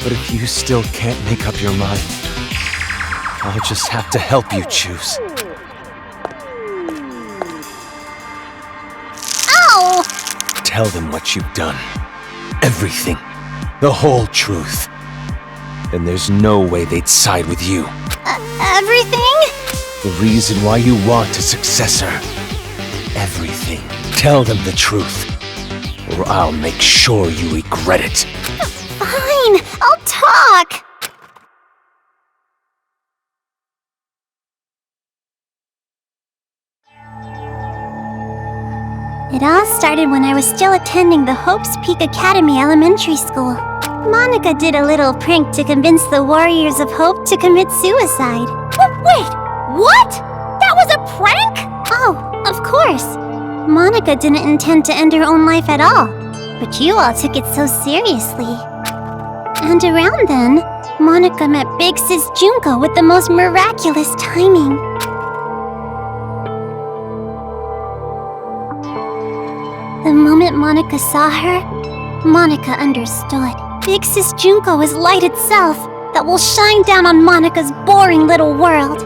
But if you still can't make up your mind, I'll just have to help you choose. Ow! Tell them what you've done. Everything. The whole truth. Then there's no way they'd side with you. Everything? The reason why you want a successor. Everything. Tell them the truth, or I'll make sure you regret it. Fine, I'll talk. It all started when I was still attending the Hope's Peak Academy Elementary School. Monica did a little prank to convince the Warriors of Hope to commit suicide. Wait, what? That was a prank? Oh, of course. Monica didn't intend to end her own life at all, but you all took it so seriously. And around then, Monica met Big Sis Junko with the most miraculous timing. The moment Monica saw her, Monica understood. Big Sis Junko is light itself that will shine down on Monica's boring little world.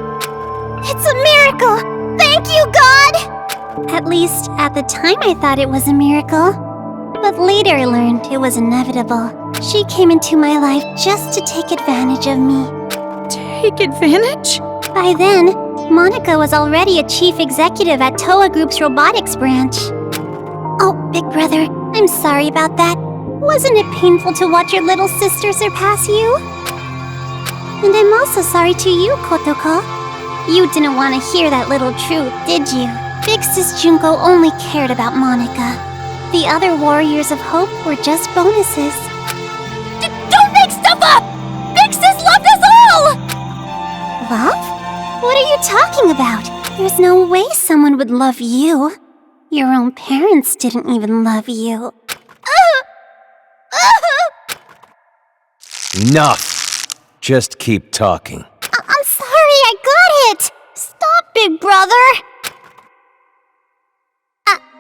It's a miracle! Thank you, God! At least, at the time I thought it was a miracle. But later I learned it was inevitable. She came into my life just to take advantage of me. Take advantage? By then, Monica was already a chief executive at Toa Group's robotics branch. Oh, big brother, I'm sorry about that. Wasn't it painful to watch your little sister surpass you? And I'm also sorry to you, Kotoko. You didn't want to hear that little truth, did you? Big Sis Junko only cared about Monica. The other Warriors of Hope were just bonuses. Don't make stuff up! Big Sis loved us all! Love? What are you talking about? There's no way someone would love you. Your own parents didn't even love you. Enough! Just keep talking. I'm sorry, I got it! Stop, big brother!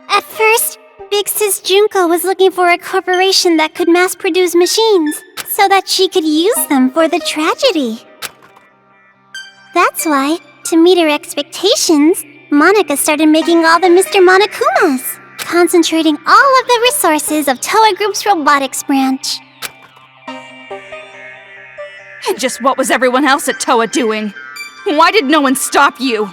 At first, Big Sis Junko was looking for a corporation that could mass-produce machines, so that she could use them for the tragedy. That's why, to meet her expectations, Monica started making all the Mr. Monokumas, concentrating all of the resources of Toa Group's robotics branch. And just what was everyone else at Toa doing? Why did no one stop you?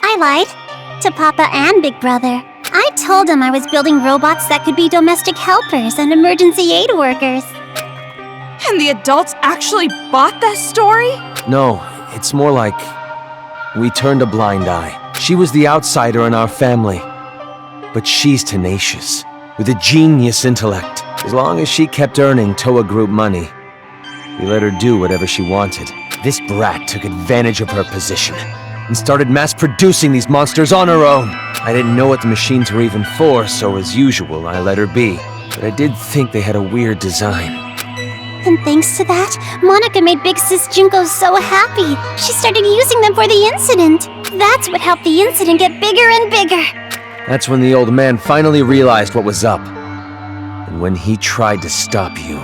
I lied to Papa and Big Brother. I told them I was building robots that could be domestic helpers and emergency aid workers. And the adults actually bought that story? No, it's more like we turned a blind eye. She was the outsider in our family. But she's tenacious, with a genius intellect. As long as she kept earning Toa Group money, we let her do whatever she wanted. This brat took advantage of her position and started mass-producing these monsters on her own. I didn't know what the machines were even for, so as usual, I let her be. But I did think they had a weird design. And thanks to that, Monica made Big Sis Junko so happy. She started using them for the incident. That's what helped the incident get bigger and bigger. That's when the old man finally realized what was up. And when he tried to stop you.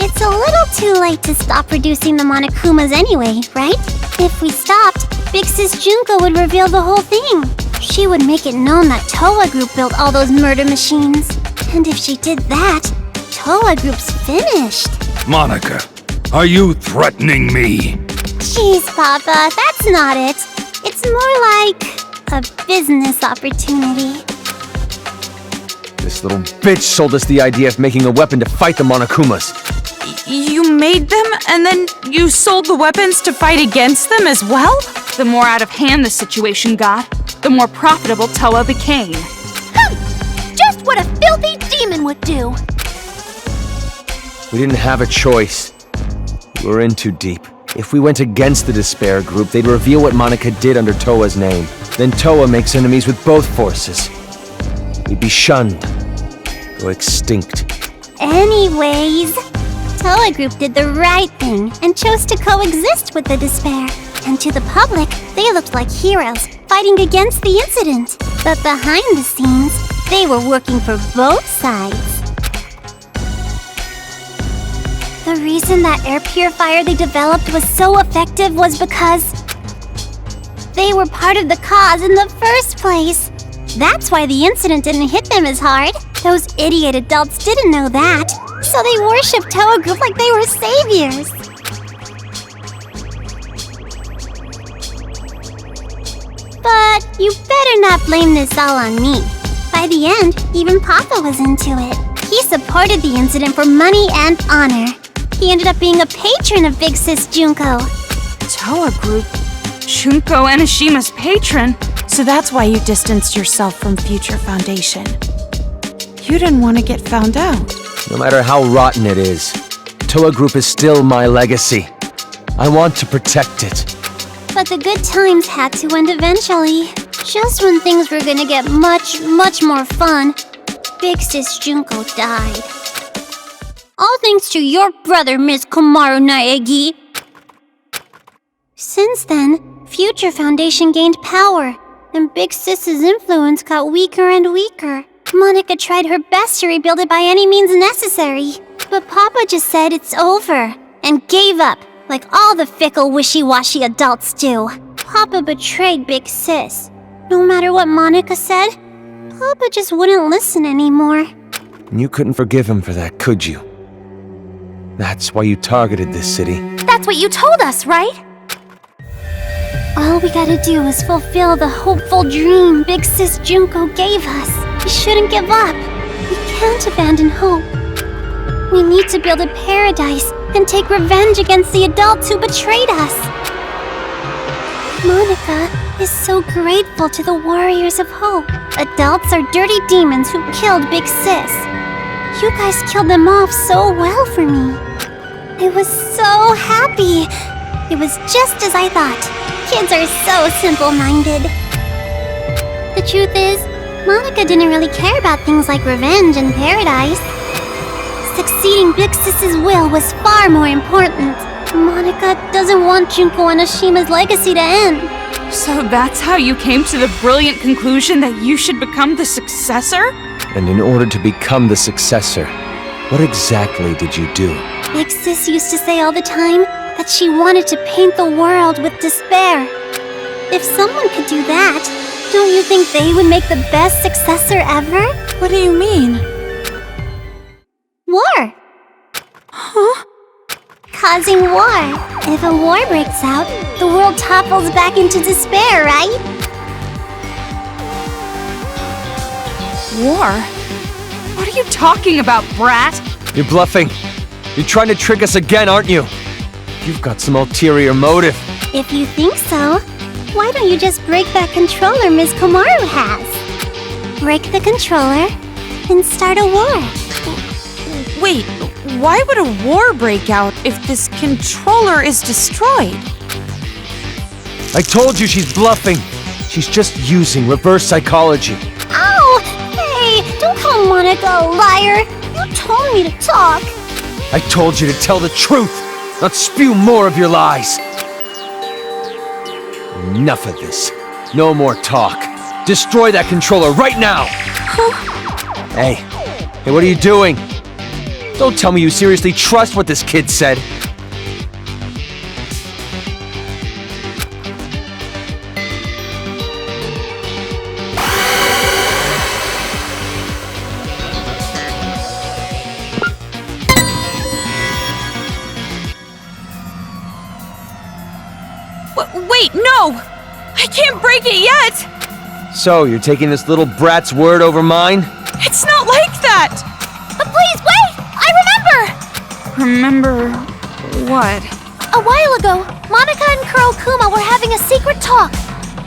It's a little too late to stop producing the Monokumas anyway, right? If we stopped, Big Sis Junko would reveal the whole thing. She would make it known that Toa Group built all those murder machines. And if she did that, Toa Group's finished. Monica, are you threatening me? Jeez, Papa, that's not it. It's more like a business opportunity. This little bitch sold us the idea of making a weapon to fight the Monokumas. You made them, and then you sold the weapons to fight against them as well? The more out of hand the situation got, the more profitable Toa became. Just what a filthy demon would do! We didn't have a choice. We were in too deep. If we went against the Despair Group, they'd reveal what Monica did under Toa's name. Then Toa makes enemies with both forces. We'd be shunned. Go extinct. Anyways, Toa Group did the right thing and chose to coexist with the Despair. And to the public, they looked like heroes, fighting against the incident. But behind the scenes, they were working for both sides. The reason that air purifier they developed was so effective was because they were part of the cause in the first place. That's why the incident didn't hit them as hard. Those idiot adults didn't know that, so they worshipped Toa Group like they were saviors. But you better not blame this all on me. By the end, even Papa was into it. He supported the incident for money and honor. He ended up being a patron of Big Sis Junko. Toa Group? Junko Enishima's patron? So that's why you distanced yourself from Future Foundation. You didn't want to get found out. No matter how rotten it is, Toa Group is still my legacy. I want to protect it. But the good times had to end eventually. Just when things were gonna get much, much more fun, Big Sis Junko died. All thanks to your brother, Miss Komaru Naegi. Since then, Future Foundation gained power, and Big Sis's influence got weaker and weaker. Monica tried her best to rebuild it by any means necessary, but Papa just said it's over, and gave up, like all the fickle, wishy-washy adults do. Papa betrayed Big Sis. No matter what Monica said, Papa just wouldn't listen anymore. You couldn't forgive him for that, could you? That's why you targeted this city. That's what you told us, right? All we gotta do is fulfill the hopeful dream Big Sis Junko gave us. We shouldn't give up. We can't abandon hope. We need to build a paradise and take revenge against the adults who betrayed us. Monica is so grateful to the Warriors of Hope. Adults are dirty demons who killed Big Sis. You guys killed them off so well for me. I was so happy. It was just as I thought. Kids are so simple-minded. The truth is, Monica didn't really care about things like revenge and paradise. Succeeding Big Sis's will was far more important. Monica doesn't want Junko Enishima's legacy to end. So that's how you came to the brilliant conclusion that you should become the successor? And in order to become the successor, what exactly did you do? Big Sis used to say all the time that she wanted to paint the world with despair. If someone could do that, don't you think they would make the best successor ever? What do you mean? War. Huh? Causing war. If a war breaks out, the world topples back into despair, right? War? What are you talking about, brat? You're bluffing. You're trying to trick us again, aren't you? You've got some ulterior motive. If you think so, why don't you just break that controller Ms. Komaru has? Break the controller and start a war. Wait, why would a war break out if this controller is destroyed? I told you she's bluffing. She's just using reverse psychology. Ow! Hey, don't call Monica a liar. You told me to talk. I told you to tell the truth, not spew more of your lies. Enough of this. No more talk. Destroy that controller right now! Hey, what are you doing? Don't tell me you seriously trust what this kid said. Wait, no! I can't break it yet! So, you're taking this little brat's word over mine? It's not like that! But please, wait! I remember! Remember what? A while ago, Monica and Kurokuma were having a secret talk.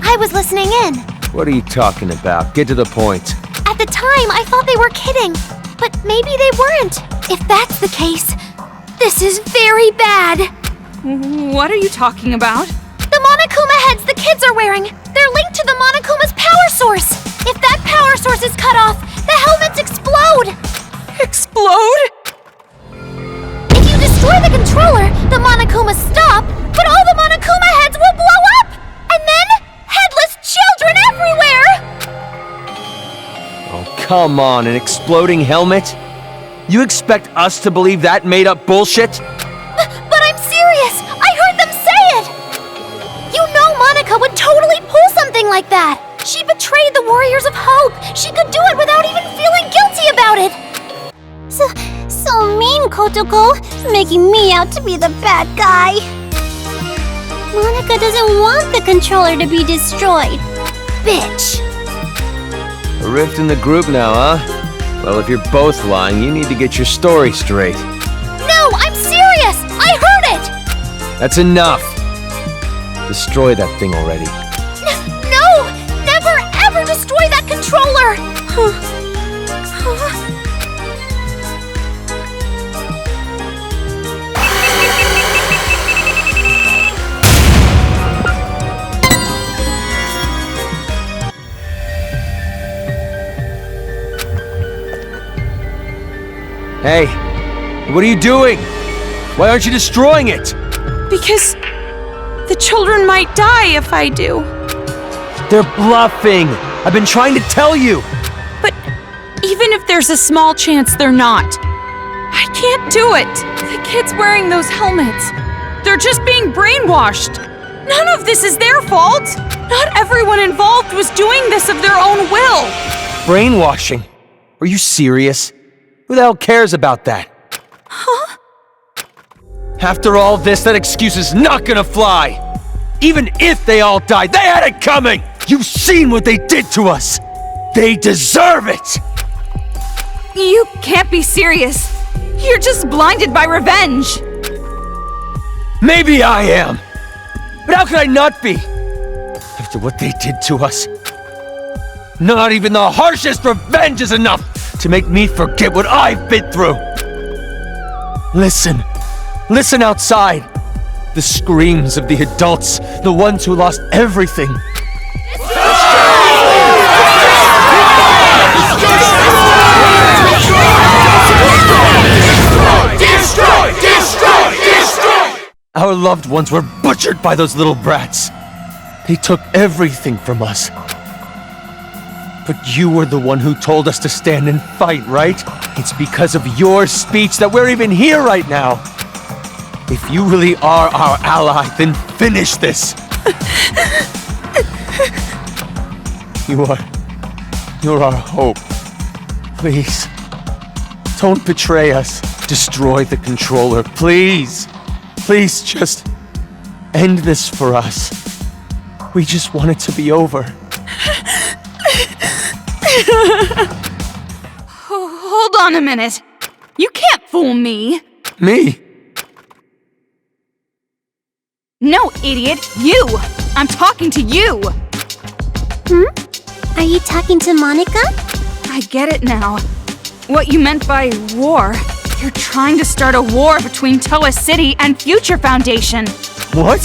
I was listening in. What are you talking about? Get to the point. At the time, I thought they were kidding. But maybe they weren't. If that's the case, this is very bad. What are you talking about? The Monokuma heads the kids are wearing. They're linked to the Monokuma's power source. If that power source is cut off, the helmets explode. Explode? If you destroy the controller, the Monokumas stop, but all the Monokuma heads will blow up! And then, headless children everywhere! Oh, come on, an exploding helmet? You expect us to believe that made-up bullshit? But I'm serious! I heard them say it! You know Monica would totally pull something like that! She betrayed the Warriors of Hope! She could do it without even feeling guilty about it! So mean, Kotoko, making me out to be the bad guy. Monica doesn't want the controller to be destroyed. Bitch! A rift in the group now, huh? Well, if you're both lying, you need to get your story straight. No, I'm serious! I heard it! That's enough! Destroy that thing already. No! Never ever destroy that controller! Hey, what are you doing? Why aren't you destroying it? Because the children might die if I do. They're bluffing! I've been trying to tell you! But even if there's a small chance they're not, I can't do it. The kids wearing those helmets, they're just being brainwashed. None of this is their fault. Not everyone involved was doing this of their own will. Brainwashing? Are you serious? Who the hell cares about that? Huh? After all this, that excuse is not gonna fly! Even if they all died, they had it coming! You've seen what they did to us! They deserve it! You can't be serious. You're just blinded by revenge. Maybe I am! But how could I not be? After what they did to us. Not even the harshest revenge is enough to make me forget what I've been through! Listen. Listen outside. The screams of the adults, the ones who lost everything. Destroy! Destroy! Destroy! Our loved ones were butchered by those little brats. They took everything from us. But you were the one who told us to stand and fight, right? It's because of your speech that we're even here right now. If you really are our ally, then finish this. You're our hope. Please, don't betray us. Destroy the controller, please. Please just end this for us. We just want it to be over. Hold on a minute. You can't fool me. Me? No, idiot. You. I'm talking to you. Are you talking to Monica? I get it now. What you meant by war. You're trying to start a war between Toa City and Future Foundation. What?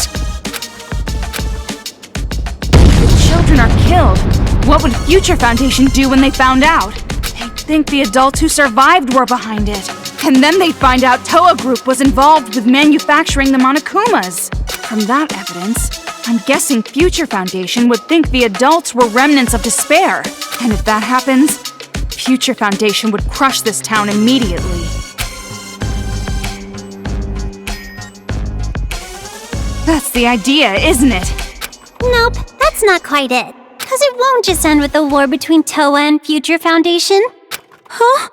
The children are killed. What would Future Foundation do when they found out? They'd think the adults who survived were behind it. And then they'd find out Toa Group was involved with manufacturing the Monokumas. From that evidence, I'm guessing Future Foundation would think the adults were remnants of despair. And if that happens, Future Foundation would crush this town immediately. That's the idea, isn't it? Nope, that's not quite it. Because it won't just end with a war between Toa and Future Foundation. Huh?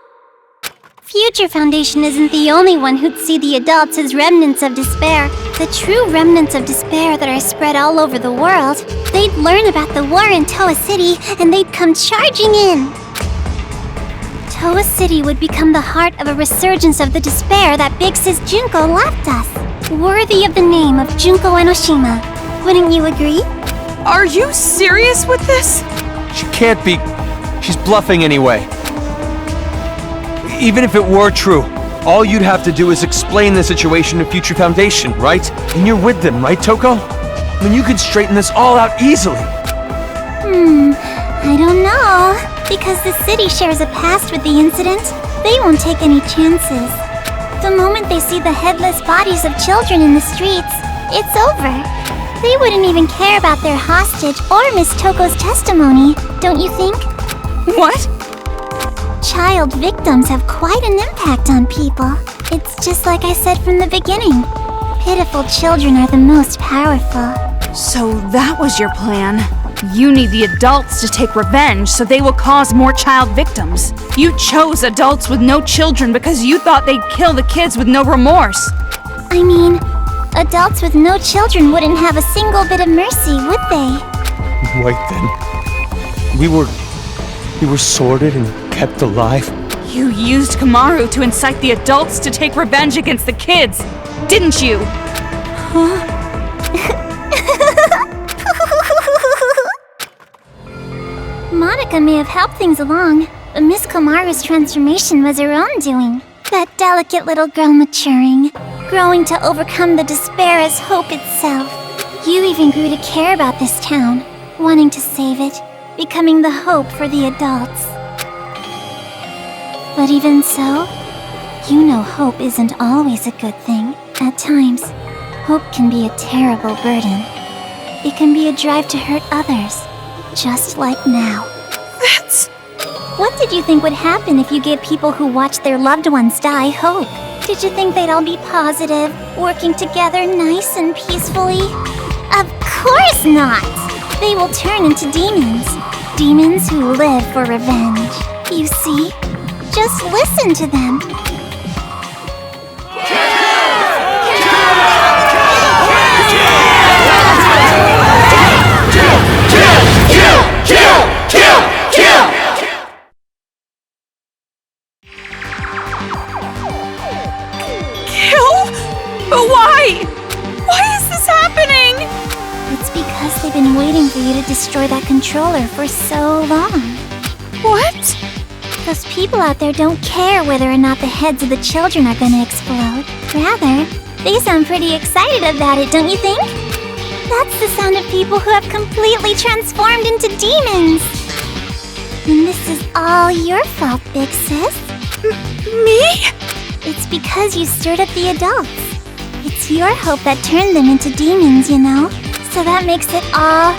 Future Foundation isn't the only one who'd see the adults as remnants of despair. The true remnants of despair that are spread all over the world. They'd learn about the war in Toa City, and they'd come charging in. Toa City would become the heart of a resurgence of the despair that Big Sis Junko left us. Worthy of the name of Junko Enoshima. Wouldn't you agree? Are you serious with this? She can't be. She's bluffing anyway. Even if it were true, all you'd have to do is explain the situation to Future Foundation, right? And you're with them, right, Toko? I mean, you could straighten this all out easily. I don't know. Because the city shares a past with the incident, they won't take any chances. The moment they see the headless bodies of children in the streets, it's over. They wouldn't even care about their hostage or Miss Toko's testimony, don't you think? What? child victims have quite an impact on people. It's just like I said from the beginning. Pitiful children are the most powerful. So that was your plan. You need the adults to take revenge so they will cause more child victims. You chose adults with no children because you thought they'd kill the kids with no remorse. I mean, adults with no children wouldn't have a single bit of mercy, would they? Wait then. We were sorted and kept alive? You used Kamaru to incite the adults to take revenge against the kids, didn't you? Monica may have helped things along, but Miss Komaru's transformation was her own doing. That delicate little girl maturing, growing to overcome the despair as hope itself. You even grew to care about this town, wanting to save it, becoming the hope for the adults. But even so, you know hope isn't always a good thing. At times, hope can be a terrible burden. It can be a drive to hurt others, just like now. That's... What did you think would happen if you gave people who watched their loved ones die hope? Did you think they'd all be positive, working together nice and peacefully? Of course not! They will turn into demons. Demons who live for revenge. You see? Just listen to them. But why? Why is this happening? It's because they've been waiting for you to destroy that controller for so long. What? Those people out there don't care whether or not the heads of the children are gonna explode. Rather, they sound pretty excited about it, don't you think? That's the sound of people who have completely transformed into demons. And this is all your fault, Big Sis. Me? It's because you stirred up the adults. It's your hope that turned them into demons, you know? So that makes it all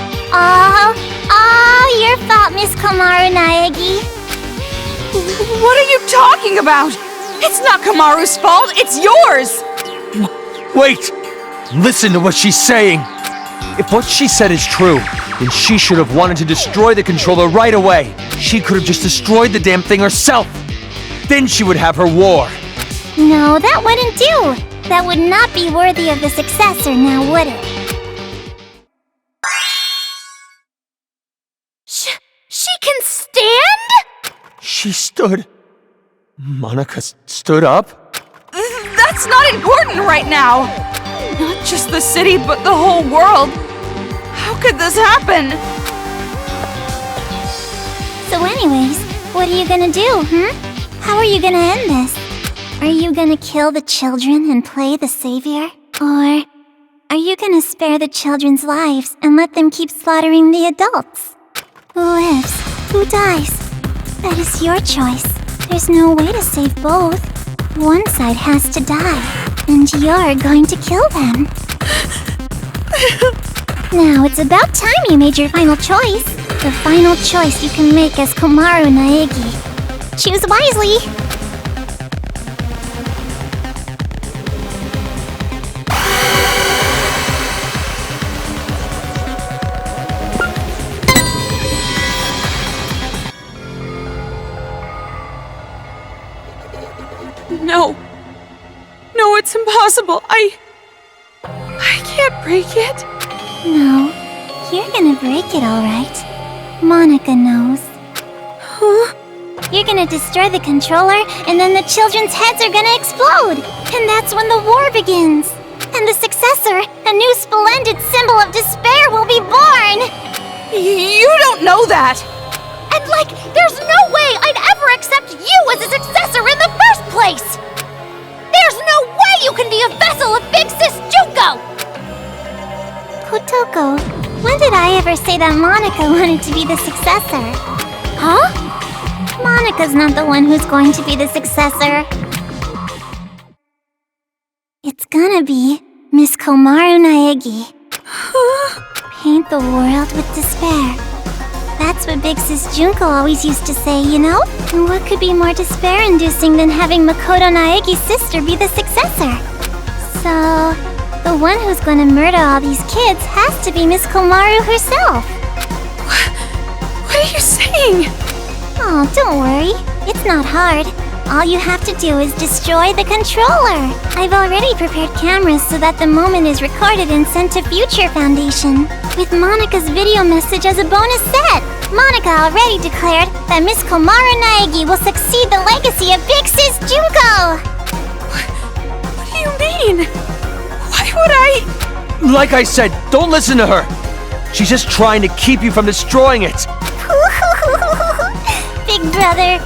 your fault, Miss Komaru Naegi. What are you talking about? It's not Kamaru's fault, it's yours! Wait! Listen to what she's saying! If what she said is true, then she should have wanted to destroy the controller right away. She could have just destroyed the damn thing herself. Then she would have her war. No, that wouldn't do. That would not be worthy of the successor, now would it? She can stand? She stood... Monica stood up? That's not important right now. Not just the city, but the whole world. How could this happen? So anyways, what are you gonna do, How are you gonna end this? Are you gonna kill the children and play the savior? Or are you gonna spare the children's lives and let them keep slaughtering the adults? Who lives? Who dies? That is your choice. There's no way to save both. One side has to die, and you're going to kill them. Now it's about time you made your final choice. The final choice you can make as Komaru Naegi. Choose wisely. No, it's impossible. I can't break it. No, you're gonna break it all right. Monica knows. Huh? You're gonna destroy the controller, and then the children's heads are gonna explode. And that's when the war begins. And the successor, a new splendid symbol of despair, will be born. You don't know that. And there's no way I'd ever accept you as a successor in the first place. There's no way you can be a vessel of Big Sis Juko! Kotoko, when did I ever say that Monica wanted to be the successor? Huh? Monica's not the one who's going to be the successor. It's gonna be Miss Komaru Naegi. Paint the world with despair. That's what Big Sis Junko always used to say, you know? And what could be more despair-inducing than having Makoto Naegi's sister be the successor? So, the one who's gonna murder all these kids has to be Miss Komaru herself. What are you saying? Oh, don't worry. It's not hard. All you have to do is destroy the controller. I've already prepared cameras so that the moment is recorded and sent to Future Foundation, with Monika's video message as a bonus set. Monika already declared that Miss Komaru Naegi will succeed the legacy of Big Sis Junko. What do you mean? Why would I? Like I said, don't listen to her. She's just trying to keep you from destroying it. Big brother,